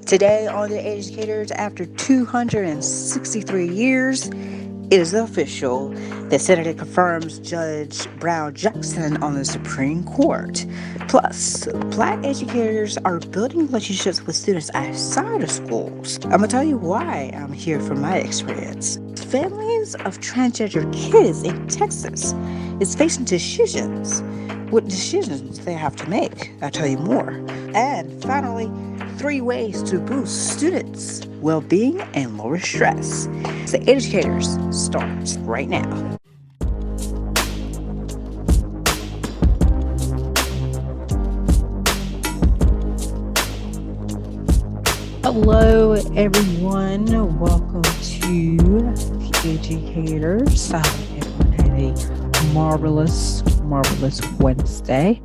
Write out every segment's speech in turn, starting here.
Today on The Educators, after 263 years, it is official. The Senate confirms Judge Brown Jackson on the Supreme Court. Plus, black educators are building relationships with students outside of schools. I'm gonna tell you why I'm here from my experience. Families of transgender kids in Texas is facing decisions. What decisions they have to make? I'll tell you more. And finally, 3 ways to boost students' well-being and lower stress. The Educators starts right now. Hello, everyone. Welcome to the Educators. Everyone had a marvelous Wednesday.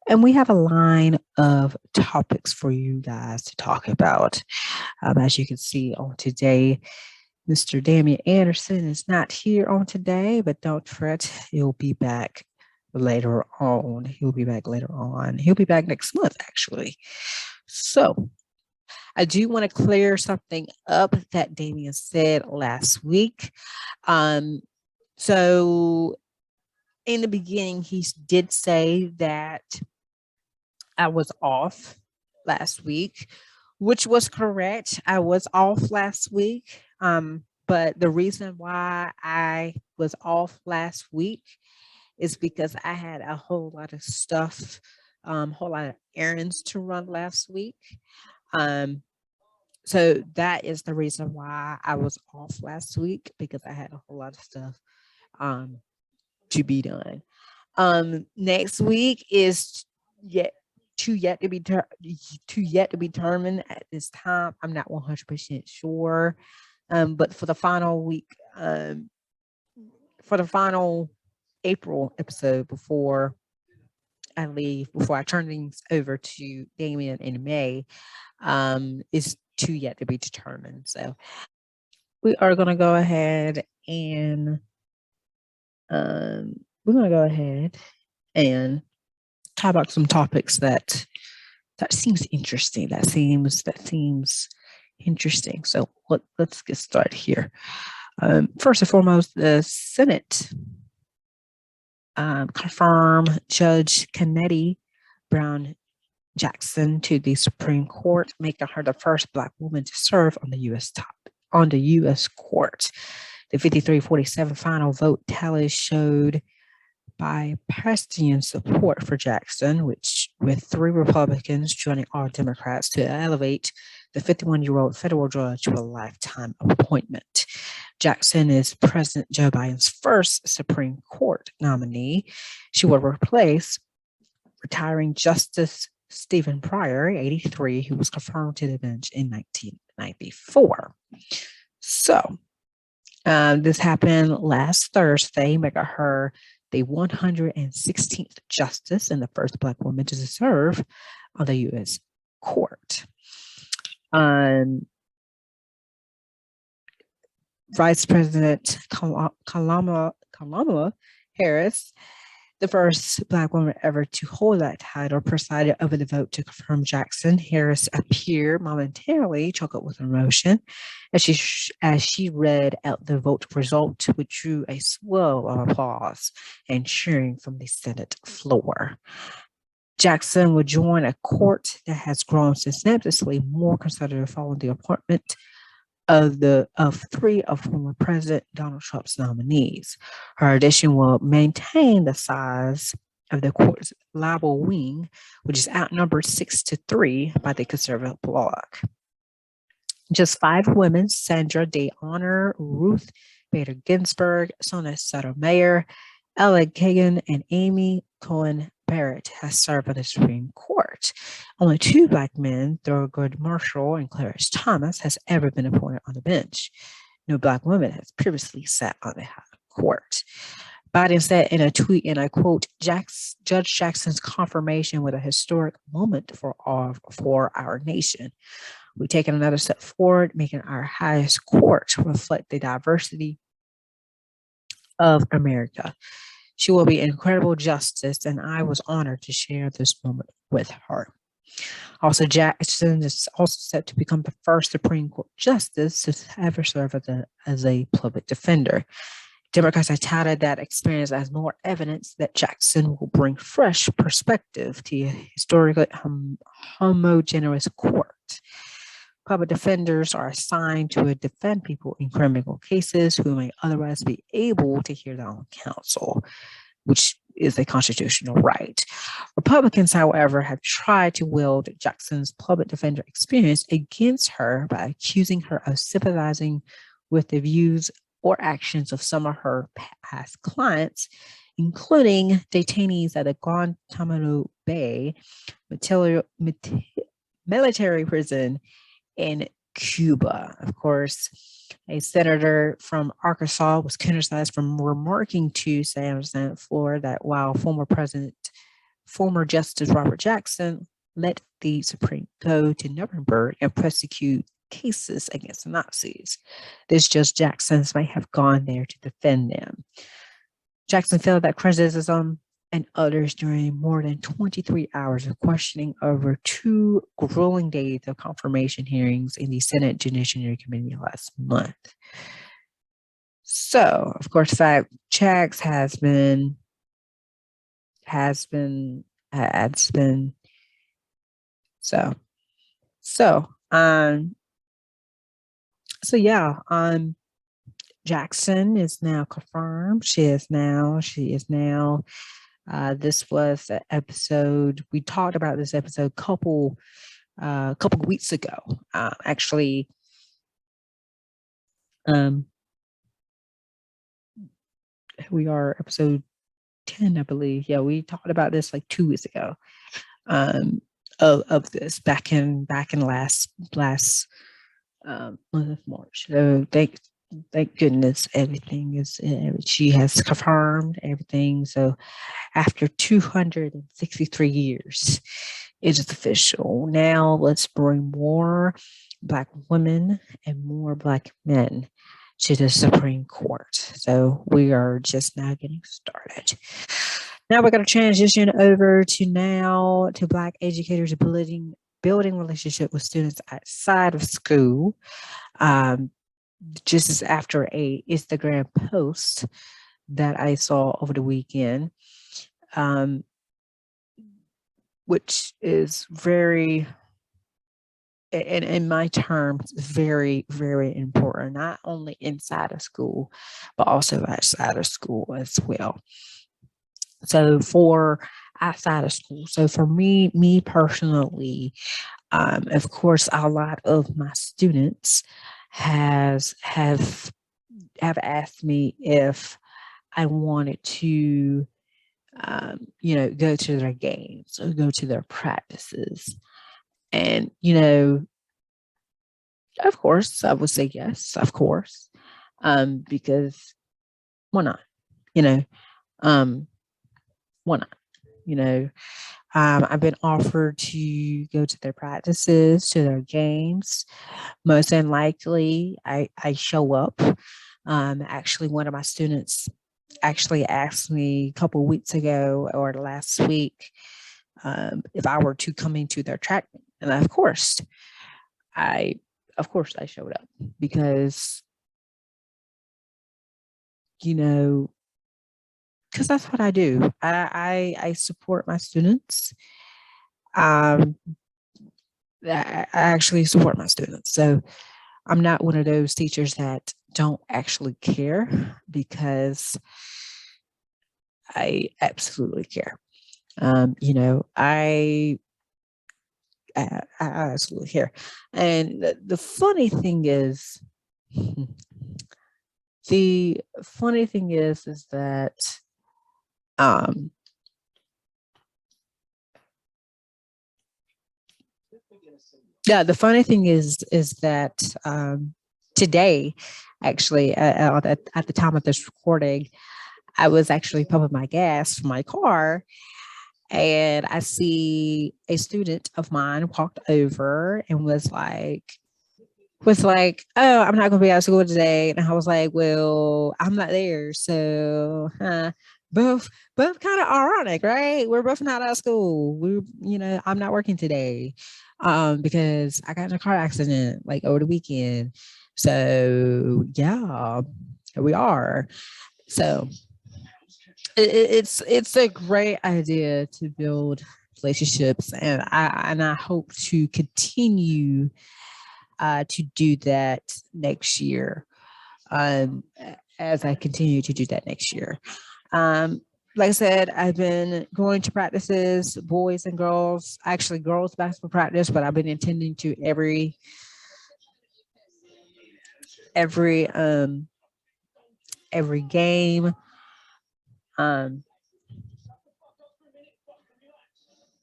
And we have a line of topics for you guys to talk about. As you can see on today, Mr. Damian Anderson is not here on today, but don't fret, he'll be back later on. He'll be back next month, actually. So I do want to clear something up that Damian said last week. So in the beginning, he did say that I was off last week, which was correct. I was off last week. But the reason why I was off last week is because I had a whole lot of stuff, whole lot of errands to run last week. So that is the reason why I was off last week, because I had a whole lot of stuff to be done. Next week is yet to be determined at this time. I'm not 100% sure. But for the final week, for the final April episode before I leave, before I turn things over to Damien in May, is yet to be determined. So we are going to go ahead and talk about some topics that seems interesting. That seems interesting. So let's get started here. First and foremost, the Senate confirmed Judge Ketanji Brown Jackson to the Supreme Court, making her the first Black woman to serve on the U.S. court. The 53-47 final vote tally showed bipartisan support for Jackson, which with 3 Republicans joining all Democrats to elevate the 51-year-old federal judge to a lifetime appointment. Jackson is President Joe Biden's first Supreme Court nominee. She will replace retiring Justice Stephen Breyer, 83, who was confirmed to the bench in 1994. So this happened last Thursday, making her the 116th justice and the first Black woman to serve on the U.S. court. Vice President Kamala Harris, the first Black woman ever to hold that title, presided over the vote to confirm Jackson. Harris appeared momentarily choked with emotion as she read out the vote result, which drew a swell of applause and cheering from the Senate floor. Jackson will join a court that has grown substantially more conservative following the appointment of 3 of former President Donald Trump's nominees. Her addition will maintain the size of the court's liberal wing, which is outnumbered 6-3 by the conservative bloc. Just 5 women, Sandra Day Honor, Ruth Bader Ginsburg, Sonia Sotomayor, Ella Kagan, and Amy Coney Barrett has served on the Supreme Court. Only 2 Black men, Thurgood Marshall and Clarence Thomas, has ever been appointed on the bench. No Black woman has previously sat on the High Court. Biden said in a tweet, and I quote, Judge Jackson's confirmation was a historic moment for our nation. We've taken another step forward, making our highest court reflect the diversity of America. She will be an incredible justice, and I was honored to share this moment with her. Also, Jackson is also set to become the first Supreme Court justice to ever serve as a public defender. Democrats have touted that experience as more evidence that Jackson will bring fresh perspective to a historically homogeneous court. Public defenders are assigned to defend people in criminal cases who may otherwise be able to hear their own counsel, which is a constitutional right. Republicans, however, have tried to wield Jackson's public defender experience against her by accusing her of sympathizing with the views or actions of some of her past clients, including detainees at the Guantanamo Bay military prison in Cuba. Of course, a senator from Arkansas was criticized for remarking Tuesday on the Senate floor that while former Justice Robert Jackson let the Supreme go to Nuremberg and prosecute cases against the Nazis, this Judge Jackson may have gone there to defend them. Jackson felt that criticism and others during more than 23 hours of questioning over 2 grueling days of confirmation hearings in the Senate Judiciary Committee last month. So, of course, fact checks has been Jackson is now confirmed. She is now this was an episode, we talked about this episode a couple weeks ago. We are episode 10, I believe. Yeah, we talked about this like 2 weeks ago. Of this back in last month of March. So thank goodness everything is, she has confirmed everything. So after 263 years, it is official. Now let's bring more Black women and more Black men to the Supreme Court. So we are just now getting started. Now we're going to transition over to Black educators building relationship with students outside of school. Just as after a Instagram post that I saw over the weekend, which is very, in my terms, very, very important, not only inside of school, but also outside of school as well. So for outside of school, so for me personally, of course, a lot of my students have asked me if I wanted to, go to their games or go to their practices. And, of course, I would say yes, of course, because why not? Why not? I've been offered to go to their practices, to their games. Most unlikely, I show up. Actually, one of my students actually asked me a couple of weeks ago or last week if I were to come into their track meet. And of course I showed up because, because that's what I do. I support my students. I actually support my students. So I'm not one of those teachers that don't actually care, because I absolutely care. I absolutely care. And the funny thing is, that the funny thing is that today, actually, at the time of this recording, I was actually pumping my gas for my car, and I see a student of mine walked over and was like, "Oh, I'm not going to be out of school today." And I was like, "Well, I'm not there. So, both kind of ironic, right? We're both not out of school. I'm not working today because I got in a car accident like over the weekend. So yeah, here we are. So it's a great idea to build relationships, and I hope to continue to do that next year. Um, as I continue to do that next year. Like I said, I've been going to practices, boys and girls, actually girls basketball practice, but I've been attending to every every game. Um,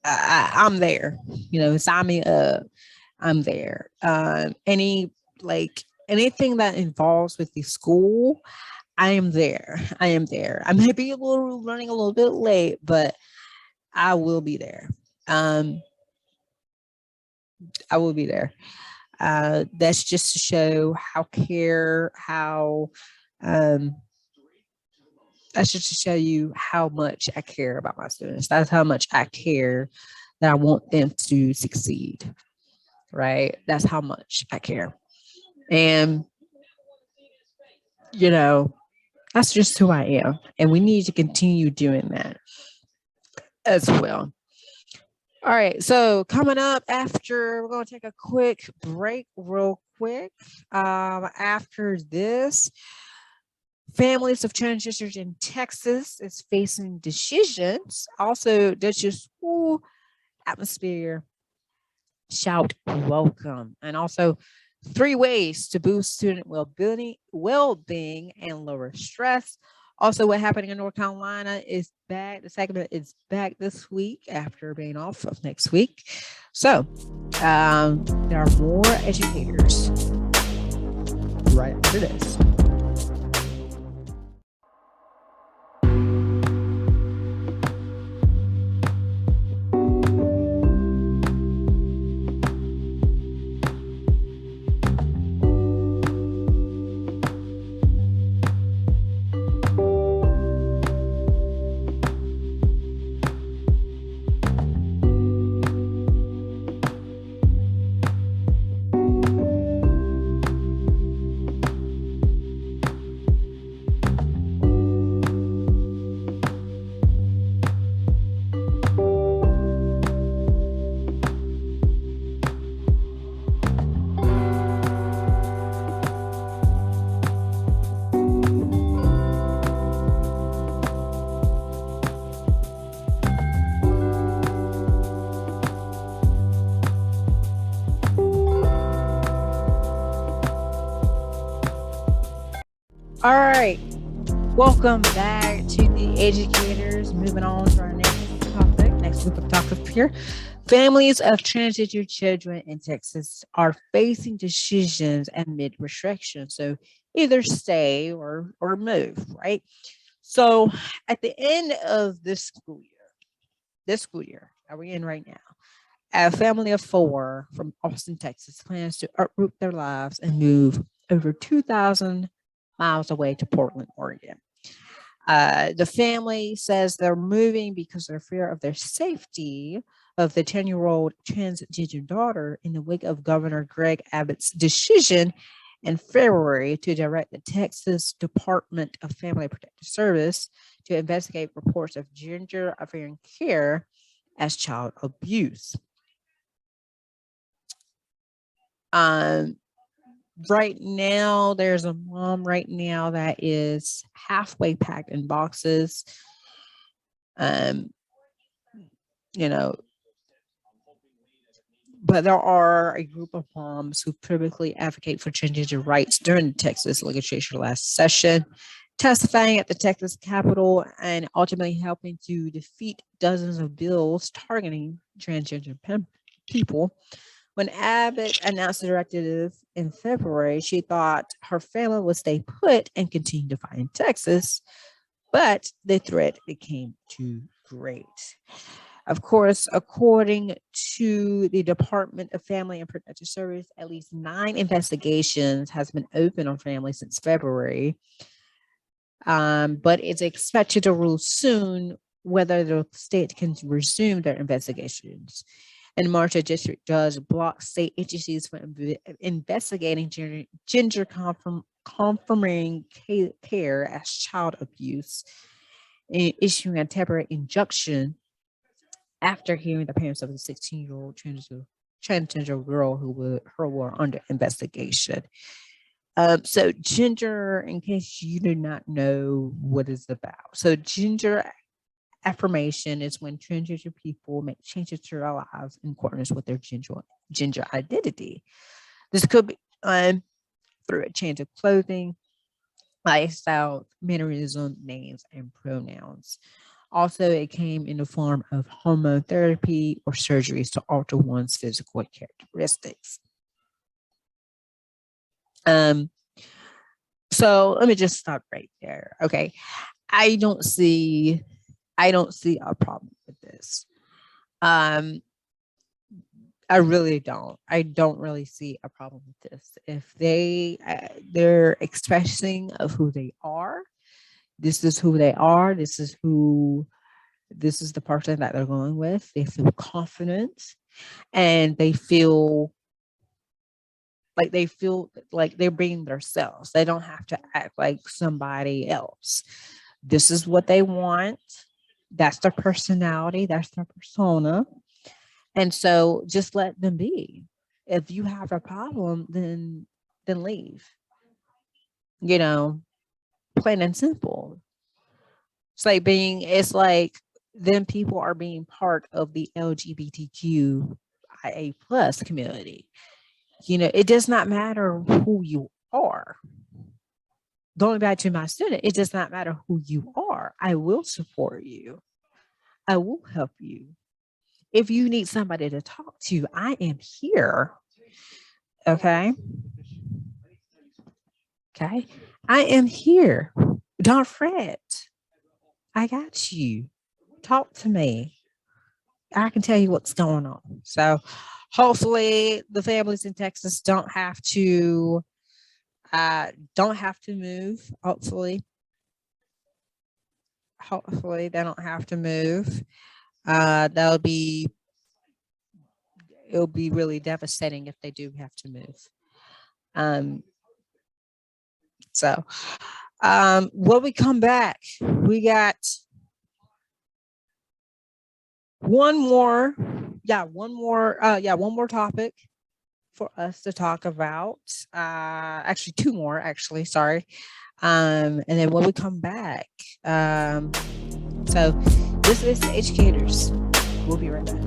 I'm there. Sign me up. I'm there. Anything that involves with the school, I am there. I am there. I may be running a little bit late, but I will be there. I will be there. That's just to show how that's just to show you how much I care about my students. That's how much I care that I want them to succeed. Right? That's how much I care. And that's just who I am. And we need to continue doing that as well. All right. So coming up after, we're going to take a quick break real quick. After this, families of transgenders in Texas is facing decisions. Also, there's your school atmosphere. Shout welcome. And also 3 ways to boost student well-being and lower stress. Also, what happening in North Carolina is back. The segment is back this week after being off of next week. So there are more educators right after this. All right. Welcome back to the educators. Moving on to our next topic. Next group of topics here. Families of transgender children in Texas are facing decisions amid restrictions. So either stay or move, right? So at the end of this school year that we're in right now, a family of 4 from Austin, Texas plans to uproot their lives and move over 2,000 miles away to Portland, Oregon. The family says they're moving because of fear of their safety of the 10-year-old transgender daughter in the wake of Governor Greg Abbott's decision in February to direct the Texas Department of Family Protective Service to investigate reports of gender affirming care as child abuse. Right now, there's a mom right now that is halfway packed in boxes. But there are a group of moms who publicly advocate for transgender rights during the Texas legislature last session, testifying at the Texas Capitol and ultimately helping to defeat dozens of bills targeting transgender people. When Abbott announced the directive in February, she thought her family would stay put and continue to fight in Texas, but the threat became too great. Of course, according to the Department of Family and Protective Service, at least 9 investigations has been open on families since February. but it's expected to rule soon whether the state can resume their investigations. In March, a district judge blocked state agencies from investigating gender conforming care as child abuse, issuing a temporary injunction after hearing the parents of the 16-year-old transgender girl who were under investigation. So gender, in case you do not know what it's about. So gender affirmation is when transgender people make changes to their lives in accordance with their gender identity. This could be through a change of clothing, lifestyle, mannerism, names, and pronouns. Also, it came in the form of hormone therapy or surgeries to alter one's physical characteristics. So let me just stop right there. Okay. I don't see a problem with this. I really don't. I don't really see a problem with this. If they're expressing of who they are, this is who they are. This is the person that they're going with. They feel confident and they feel like they're being themselves. They don't have to act like somebody else. This is what they want. That's their personality. That's their persona. And so just let them be. If you have a problem, then leave. Plain and simple. It's like then people are being part of the LGBTQIA plus community. It does not matter who you are. Going back to my student, it does not matter who you are. I will support you. I will help you. If you need somebody to talk to, I am here. Okay. Okay. I am here. Don't fret. I got you. Talk to me. I can tell you what's going on. So hopefully the families in Texas don't have to move. Hopefully they don't have to move. It'll be really devastating if they do have to move. When we come back, we got one more topic for us to talk about. Actually, two more, sorry. And then when we come back, so this is the Educators. We'll be right back.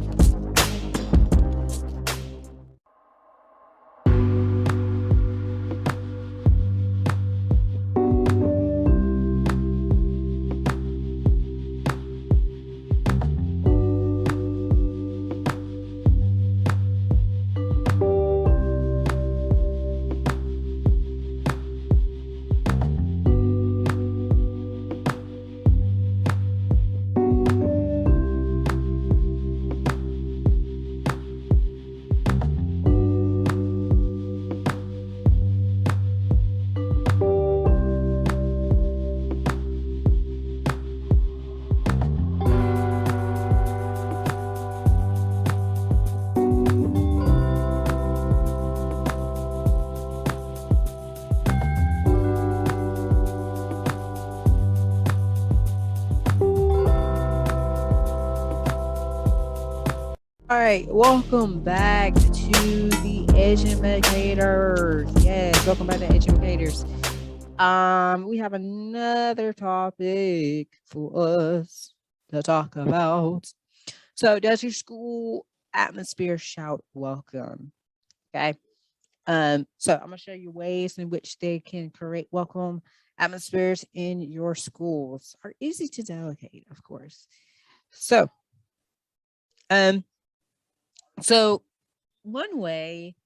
All right, welcome back to the Educators. Yes, welcome back to Educators. We have another topic for us to talk about. So, does your school atmosphere shout welcome? Okay. So I'm gonna show you ways in which they can create welcome atmospheres in your schools. Are easy to delegate, of course. So, so one way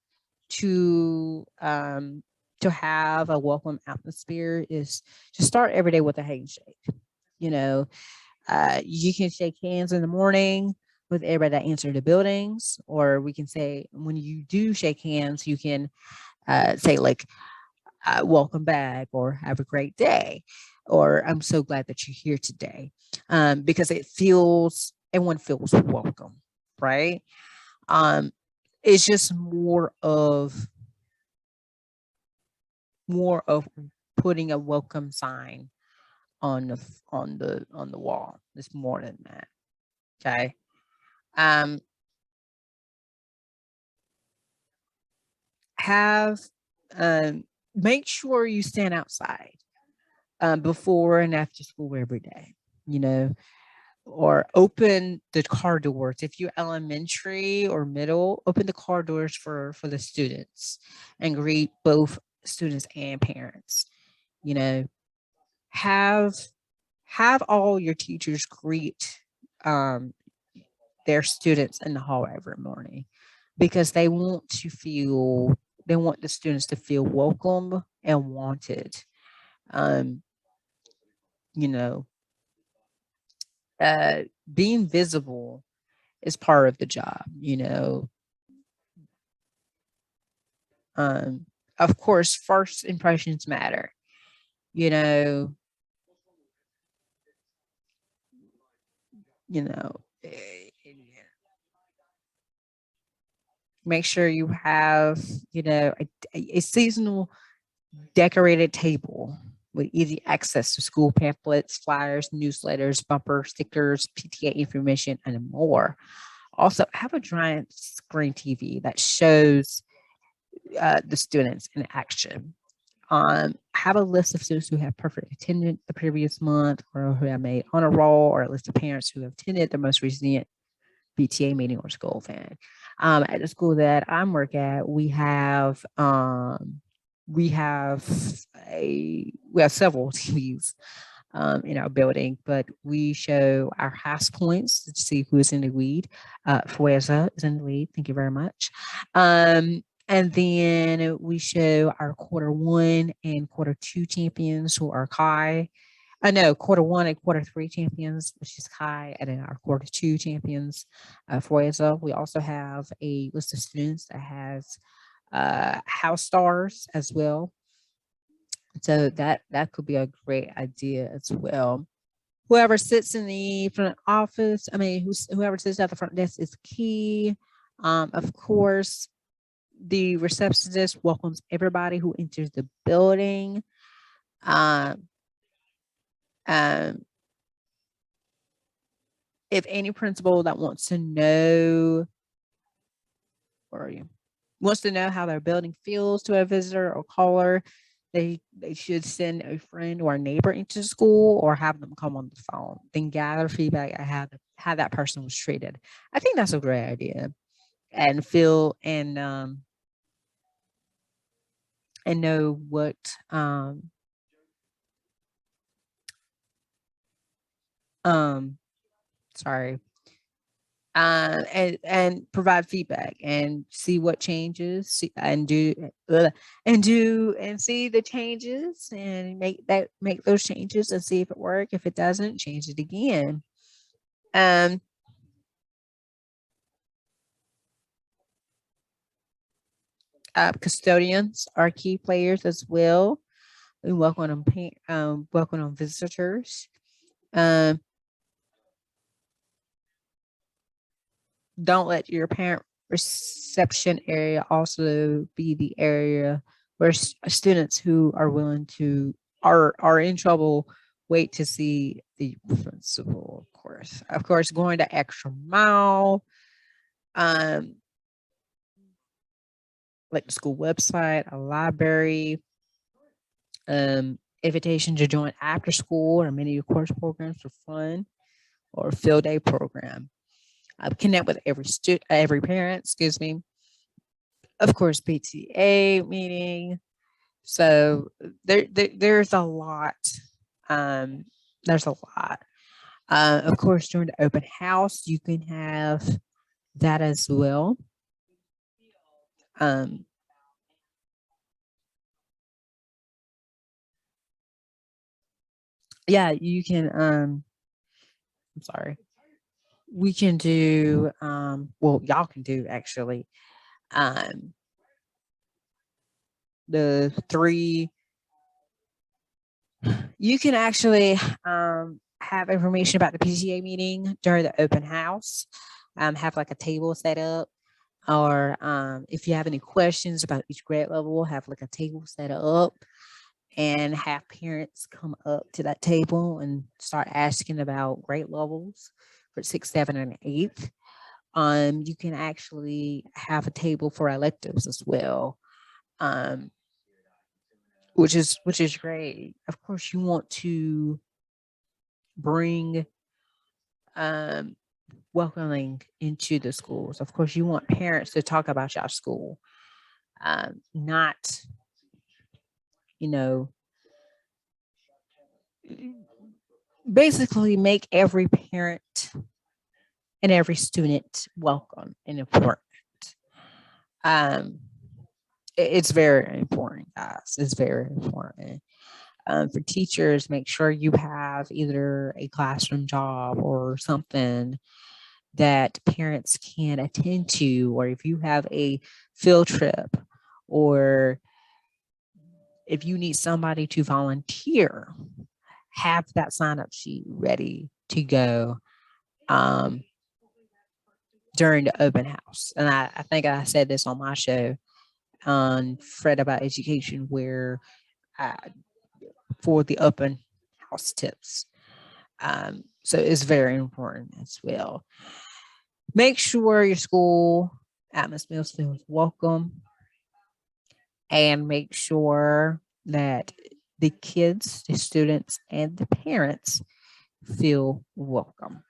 to have a welcome atmosphere is to start every day with a handshake. You can shake hands in the morning with everybody that answered the buildings, or we can say when you do shake hands, you can say like, welcome back, or have a great day, or I'm so glad that you're here today, because everyone feels welcome, right? Um, it's just more of putting a welcome sign on the wall. It's more than that. Okay. Um, have Make sure you stand outside before and after school every day. You know, or open the car doors. If you're elementary or middle, open the car doors for the students and greet both students and parents. You know, have have all your teachers greet um, their students in the hall every morning, because they want the students to feel welcome and wanted. Um, you know, uh, Being visible is part of the job. Um, of course, first impressions matter. You know, you know, eh, Make sure you have, a seasonal decorated table with easy access to school pamphlets, flyers, newsletters, bumper stickers, PTA information, and more. Also, have a giant screen TV that shows the students in action. Have a list of students who have perfect attendance the previous month, or who have made on a roll, or a list of parents who have attended the most recent PTA meeting or school event. At the school that I'm work at, we have we have several TVs in our building, but we show our house points to see who is in the lead. Fueza is in the lead. Thank you very much. And then we show our quarter 1 and quarter 2 champions, who are Kai. I know quarter 1 and quarter 3 champions, which is Kai, and then our quarter 2 champions, Fueza. We also have a list of students that has house stars as well. So that could be a great idea as well. Whoever sits in the front office, whoever sits at the front desk is key. Of course, the receptionist welcomes everybody who enters the building. Um, um, if any principal that wants to know, where are you? Wants to know how their building feels to a visitor or caller, they should send a friend or a neighbor into school, or have them come on the phone, then gather feedback on how that person was treated. I think that's a great idea. And feel and know what um sorry and provide feedback and see what changes, and see the changes, and make those changes and see if it works. If it doesn't, change it again. um Custodians are key players as well. We welcome on visitors. um don't let your parent reception area also be the area where students who are willing to are in trouble wait to see the principal. Of course, going the extra mile, um like the school website, a library, invitation to join after school or many course programs for fun, or field day program. Connect with every parent, excuse me. Of course, PTA meeting. So there's a lot. Um, there's a lot. Of course, during the open house, you can have that as well. Um, yeah, you can. I'm sorry. We can do. Well, y'all can do actually. Um, the three. You can actually have information about the PTA meeting during the open house. Have like a table set up, or if you have any questions about each grade level, have like a table set up and have parents come up to that table and start asking about grade levels for 6, 7, and 8. You can actually have a table for electives as well, which is great. Of course, you want to bring welcoming into the schools. Of course, you want parents to talk about your school, not, basically make every parent and every student welcome and important. It's very important, guys. It's very important. For teachers, make sure you have either a classroom job or something that parents can attend to, or if you have a field trip, or if you need somebody to volunteer, have that sign-up sheet ready to go during the open house. And I think I said this on my show on Fred About Education, where for the open house tips. So it's very important as well. Make sure your school atmosphere feels welcome, and make sure that the kids, the students, and the parents feel welcome.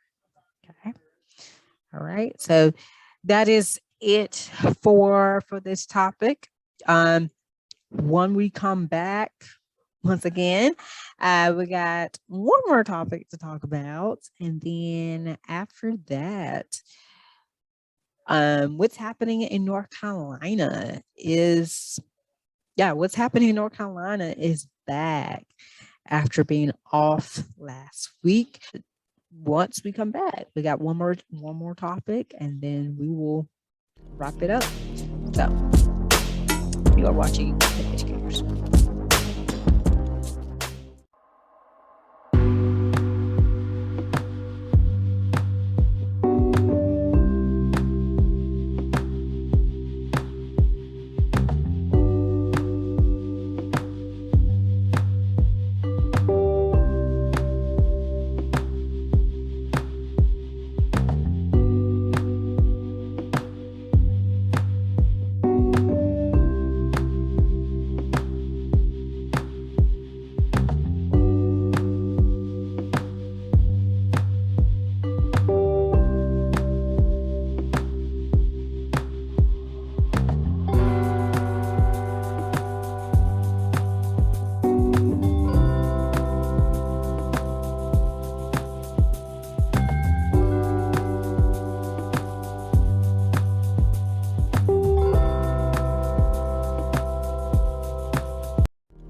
Okay. All right. So that is it for this topic. When we come back, once again, we got one more topic to talk about, and then after that, what's happening in North Carolina is back after being off last week. Once we come back, we got one more topic, and then we will wrap it up. So you are watching The Educators.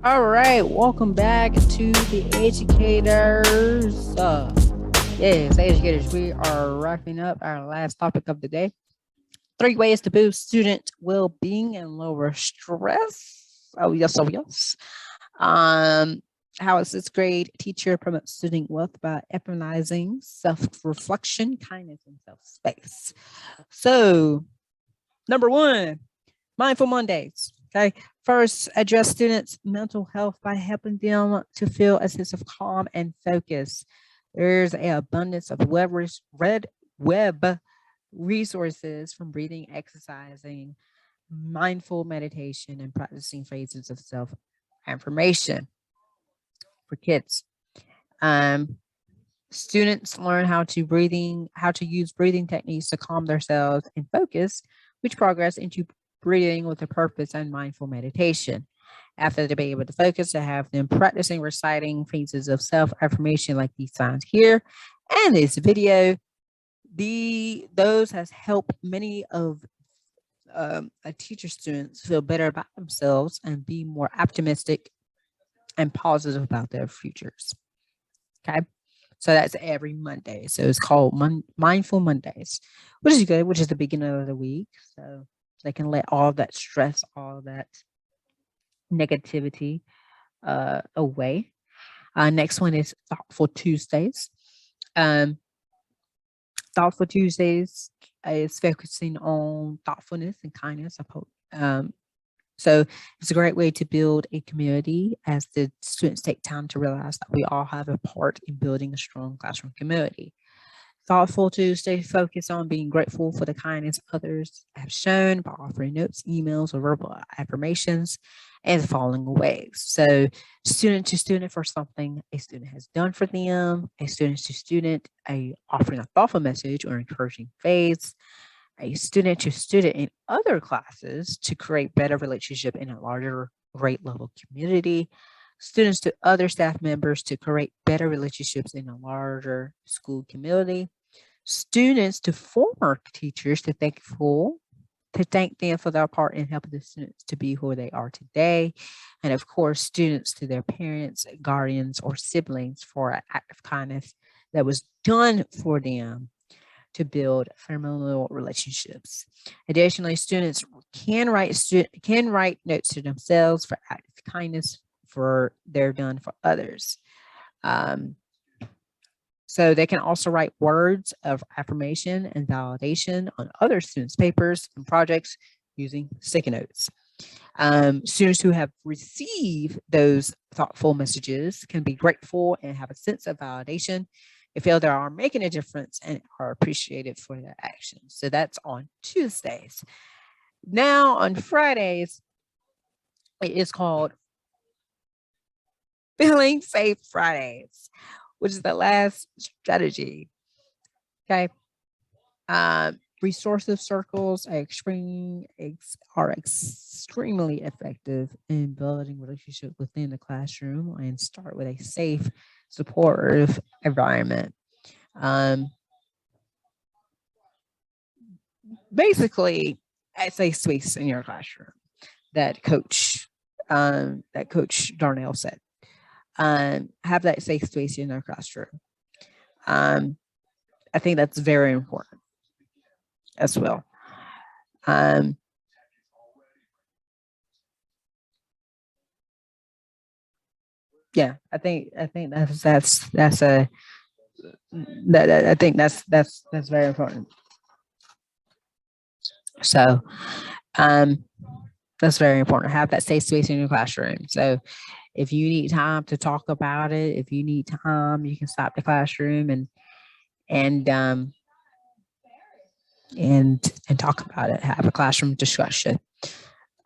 All right, welcome back to The Educators. Yes, educators, we are wrapping up our last topic of the day. 3 ways to boost student well-being and lower stress. Oh, yes. How a 6th grade teacher promotes student wealth by emphasizing self-reflection, kindness, and self-space. So, number 1, Mindful Mondays. Okay. First, address students' mental health by helping them to feel a sense of calm and focus. There's an abundance of web resources, from breathing, exercising, mindful meditation, and practicing phases of self-affirmation for kids. Students learn how to use breathing techniques to calm themselves and focus, which progress into breathing with a purpose and mindful meditation. After they be able to focus, I have them practicing reciting phases of self-affirmation like these signs here and this video. Those has helped many of a teacher students feel better about themselves and be more optimistic and positive about their futures. Okay. So that's every Monday. So it's called Mindful Mondays, which is good, which is the beginning of the week. So they can let all that stress, all that negativity away. Next one is Thoughtful Tuesdays. Um, Thoughtful Tuesdays is focusing on thoughtfulness and kindness. So it's a great way to build a community as the students take time to realize that we all have a part in building a strong classroom community. Thoughtful Tuesday focus on being grateful for the kindness others have shown by offering notes, emails, or verbal affirmations and following waves. So student to student for something a student has done for them, a student to student, offering a thoughtful message or encouraging phase, a student to student in other classes to create better relationship in a larger grade level community, students to other staff members to create better relationships in a larger school community, students to former teachers to thank them for their part in helping the students to be who they are today. And of course, students to their parents, guardians, or siblings for an act of kindness that was done for them to build familial relationships. Additionally, students can write notes to themselves for act of kindness for they're done for others. So they can also write words of affirmation and validation on other students' papers and projects using sticky notes. Students who have received those thoughtful messages can be grateful and have a sense of validation. They feel they are making a difference and are appreciated for their actions. So that's on Tuesdays. Now on Fridays, it is called Feeling Safe Fridays, which is the last strategy. Okay. Resources circles are extremely effective in building relationships within the classroom and start with a safe, supportive environment. Basically, it's a space in your classroom that Coach Darnell said. Have that safe space in our classroom. I think that's very important as well. Yeah, I think that's very important. So, that's very important. Have that safe space in your classroom. So, if you need time to talk about it, if you need time, you can stop the classroom and talk about it. Have a classroom discussion.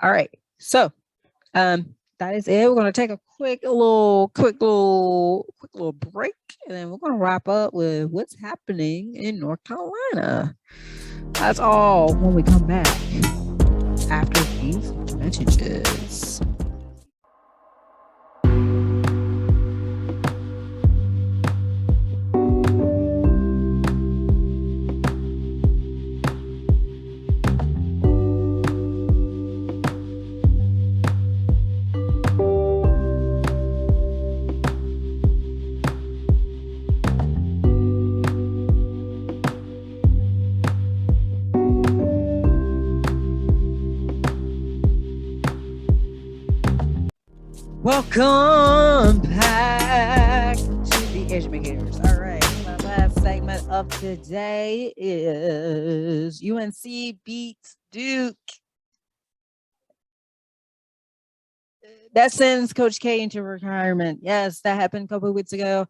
All right. So, that is it. We're going to take a quick little break, and then we're going to wrap up with what's happening in North Carolina. That's all when we come back after these messages. Welcome back to the Educators. All right, my last segment of today is UNC beats Duke. That sends Coach K into retirement. Yes, that happened a couple of weeks ago.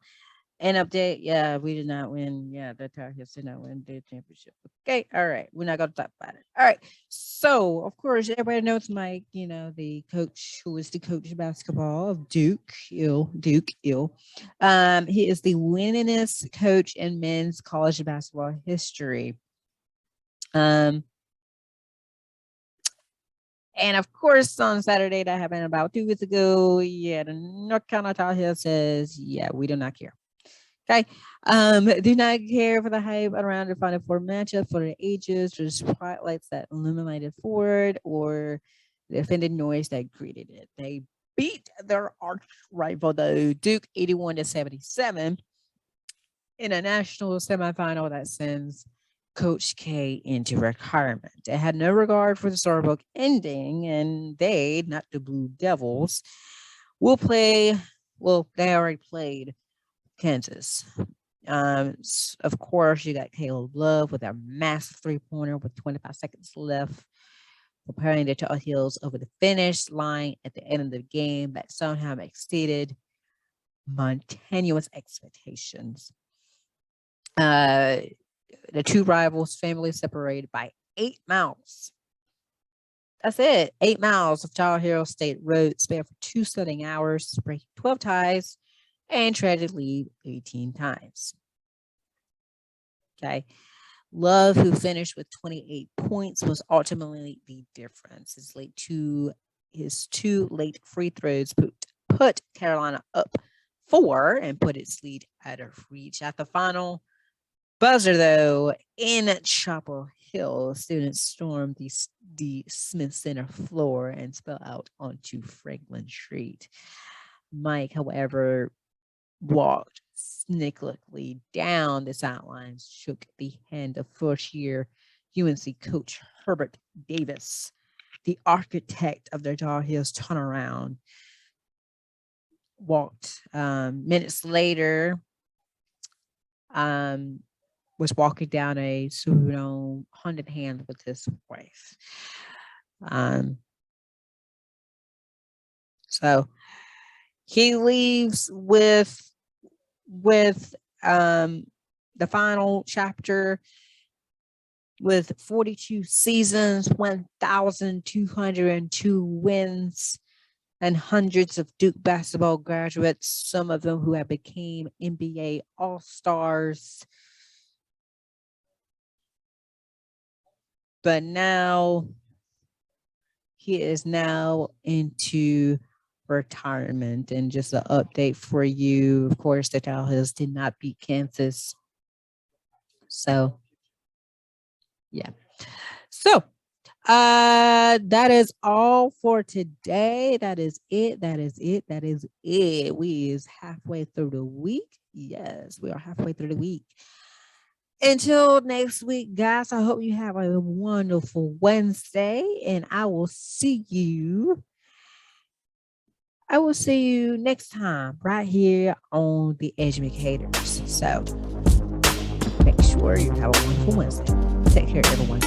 An update. Yeah, we did not win. Yeah, the Tar Heels did not win the championship. Okay, all right. We're not going to talk about it. All right. So, of course, everybody knows Mike, the coach who is the coach of basketball of Duke. He is the winningest coach in men's college basketball history. And of course, on Saturday, that happened about 2 weeks ago. Yeah, the North Carolina Tar Heels says, yeah, we do not care. Okay. Do not care for the hype around the Final Four matchup for the ages, just spotlights that illuminated forward or the offended noise that greeted it. They beat their arch rival, though, Duke 81-77 in a national semifinal that sends Coach K into retirement. They had no regard for the storybook ending, and they, not the Blue Devils, they already played Kansas. Of course, you got Caleb Love with a massive three-pointer with 25 seconds left, preparing the Tar Heels over the finish line at the end of the game that somehow exceeded Montana's expectations. The two rivals' families separated by 8 miles. That's it. 8 miles of Tar Heel State Road spanned for 2 stunning hours, breaking 12 ties and tragically 18 times. Okay. Love, who finished with 28 points, was ultimately the difference. His two late free throws put Carolina up 4 and put its lead out of reach. At the final buzzer, though, in Chapel Hill, students stormed the Smith Center floor and spilled out onto Franklin Street. Mike, however, walked sneakily down the sidelines, shook the hand of first-year UNC coach Herbert Davis, the architect of their Tar Heels turnaround. Walked minutes later, was walking down a haunted hand with his wife. So he leaves with the final chapter with 42 seasons, 1,202 wins, and hundreds of Duke basketball graduates, some of them who have become NBA All-Stars. But now he is now into retirement. And just an update for you, of course, the Tar Heels did not beat Kansas. So, yeah. So, that is all for today. That is it. We is halfway through the week. Yes, we are halfway through the week. Until next week, guys, I hope you have a wonderful Wednesday, and I will see you next time right here on the Educators. So make sure you have a wonderful Wednesday. Take care, everyone.